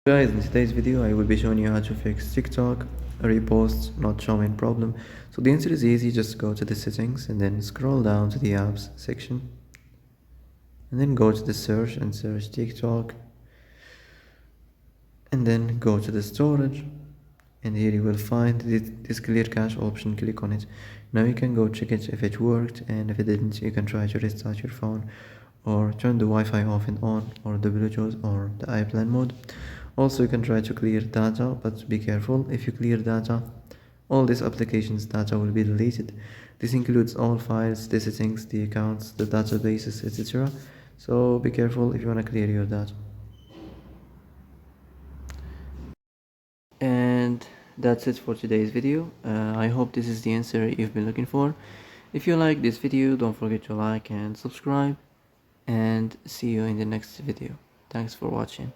Guys, in today's video I will be showing you how to fix TikTok reposts not showing problem. So the answer is easy. Just go to the settings and then scroll down to the apps section and then go to the search and search TikTok and then go to the storage, and here you will find this clear cache option. Click on it. Now you can go check it if it worked, and if it didn't you can try to restart your phone or turn the Wi-Fi off and on, or the Bluetooth or the airplane mode. Also you can try to clear data, but be careful. If you clear data, all these applications data will be deleted. This includes all files, the settings, the accounts, the databases, etc. So be careful if you want to clear your data. And that's it for today's video. I hope this is the answer you've been looking for. If you like this video, don't forget to like and subscribe, and see you in the next video. Thanks for watching.